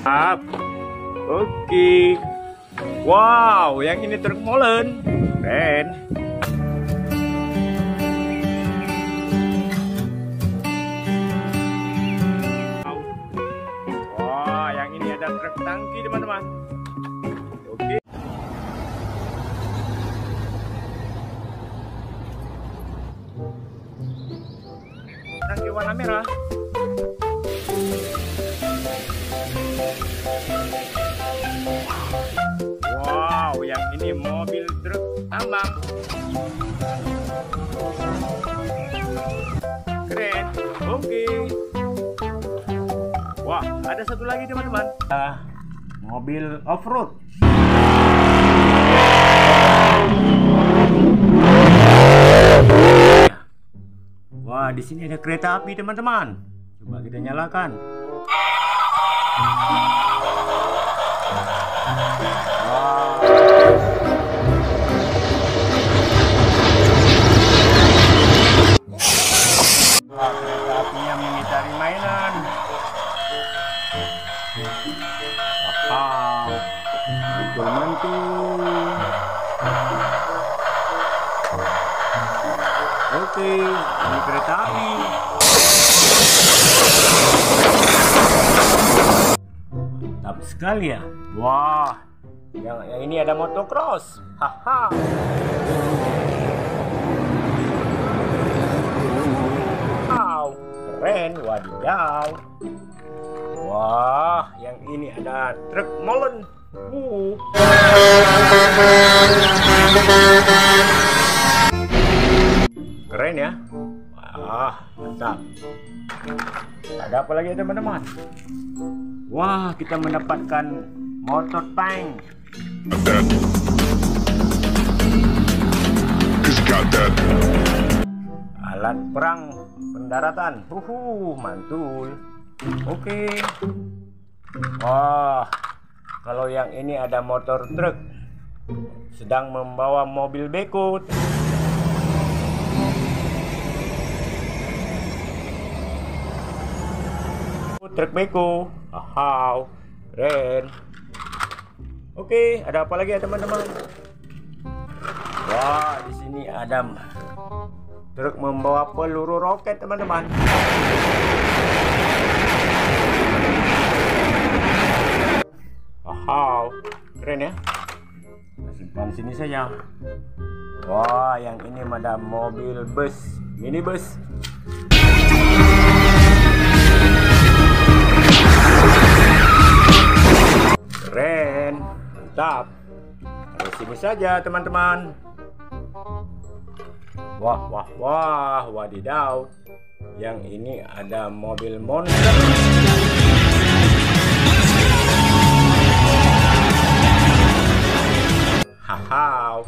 Up. Oke. Wow, yang ini truk molen. Keren. Wah, yang ini ada truk tangki, teman-teman. Oke. Tangki warna merah. Wow, yang ini mobil truk tambang. Keren. Oke. Wah, ada satu lagi, teman-teman. Mobil off-road. Wah, di sini ada kereta api, teman-teman. Coba kita nyalakan. Wow. Wah, kereta apinya mengitari mainan. Wow, mantul-mantul. Oke, ini kereta api. Mantap sekali ya. Wah, yang ini ada motocross. Haha. Wow, keren. Wadidaw. Wah, yang ini ada truk molen. Keren ya. Wah, mantap. Ada apa lagi, teman-teman? Wah, kita mendapatkan motor tank. Alat perang pendaratan. Mantul. Oke. Wah, kalau yang ini ada motor truk sedang membawa mobil beko. Truk beko. Wow, keren. Oke, ada apa lagi ya, teman-teman? Wah, di sini ada truk membawa peluru roket, teman-teman. Wow, keren ya. Simpan sini saja. Wah, yang ini ada mobil bus, minibus. Keren, mantap. Di sini saja, teman-teman. Wah, wadidaw. Yang ini ada mobil monster. Haha,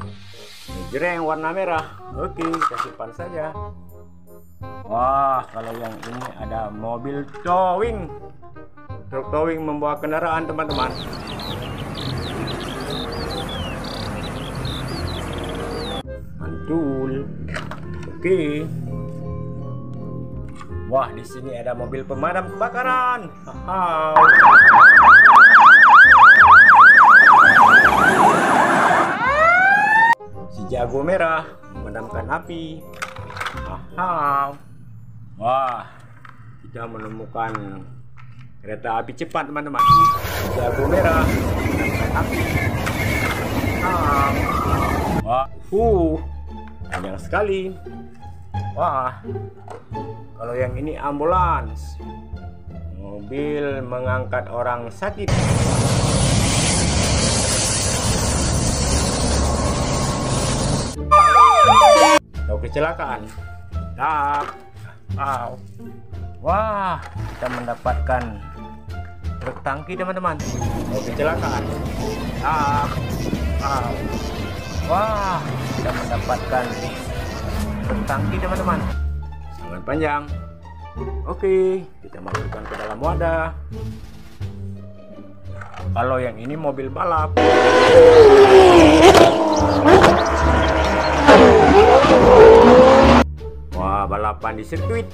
jreng warna merah. Oke, kita simpan saja. Wah, kalau yang ini ada mobil towing. Truk towing membawa kendaraan, teman-teman. Mantul. Oke. Wah, di sini ada mobil pemadam kebakaran. Haha. Si jago merah memadamkan api. Haha. Wah, kita menemukan kereta api cepat, teman-teman. Jago merah memadamkan api. Wah, panjang sekali. Wah, kalau yang ini ambulans, mobil mengangkat orang sakit. Atau kecelakaan. Wah, kita mendapatkan truk tangki, teman-teman. Kecelakaan. Wah, kita mendapatkan truk tangki, teman-teman. Sangat panjang. Oke, kita masukkan ke dalam wadah. Kalau yang ini mobil balap. Wah, balapan di sirkuit.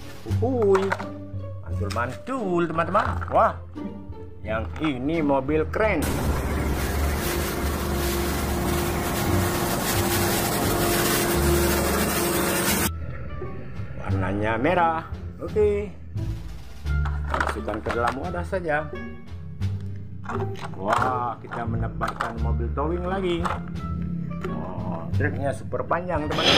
Mantul-mantul, teman-teman. Wah, Yang ini mobil keren. Warnanya merah. Oke. Masukkan ke dalam wadah saja. Wah, kita mendapatkan mobil towing lagi. Oh, truknya super panjang, teman-teman.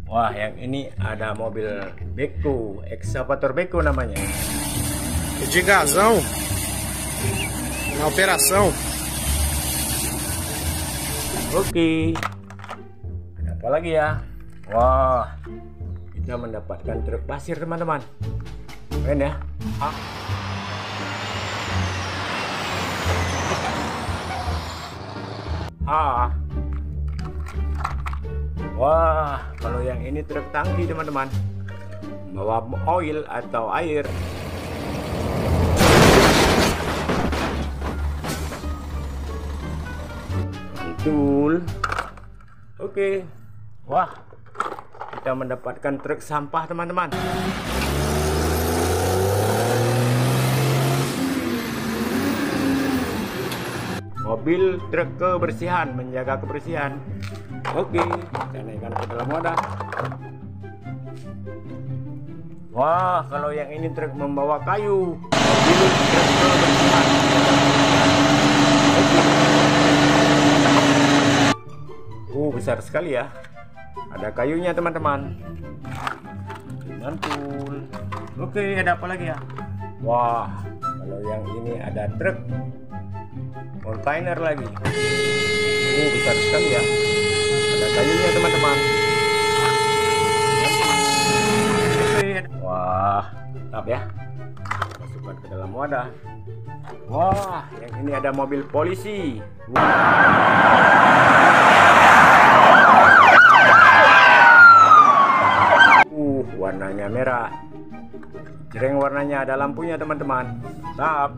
Wah, yang ini ada mobil beko, ekskavator beko namanya. De gazão na operação. Oke. Ada apa lagi ya? Wah, kita mendapatkan truk pasir, teman-teman. Keren ya? Wah, kalau yang ini truk tangki, teman-teman. Bawa oil atau air. Mantul. Oke. Wah, kita mendapatkan truk sampah, teman-teman. Mobil truk kebersihan, menjaga kebersihan. Oke, kita naikkan ke dalam wadah. Wah, kalau yang ini truk membawa kayu. Mobil truk kebersihan. Besar sekali ya. Ada kayunya, teman-teman. Mantul. Oke, ada apa lagi ya? Wah, kalau yang ini ada truk kontainer lagi. Besar sekali ya. Ada kayunya, teman-teman. Wah, mantap ya. Masukkan ke dalam wadah. Wah, yang ini ada mobil polisi. Warnanya merah. Jreng warnanya, ada lampunya, teman-teman. Mantap.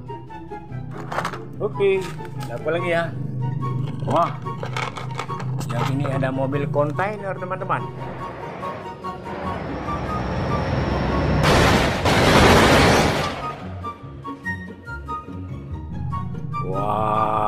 Oke, ada apa lagi ya? Wah, yang ini ada mobil kontainer, teman-teman. Wah,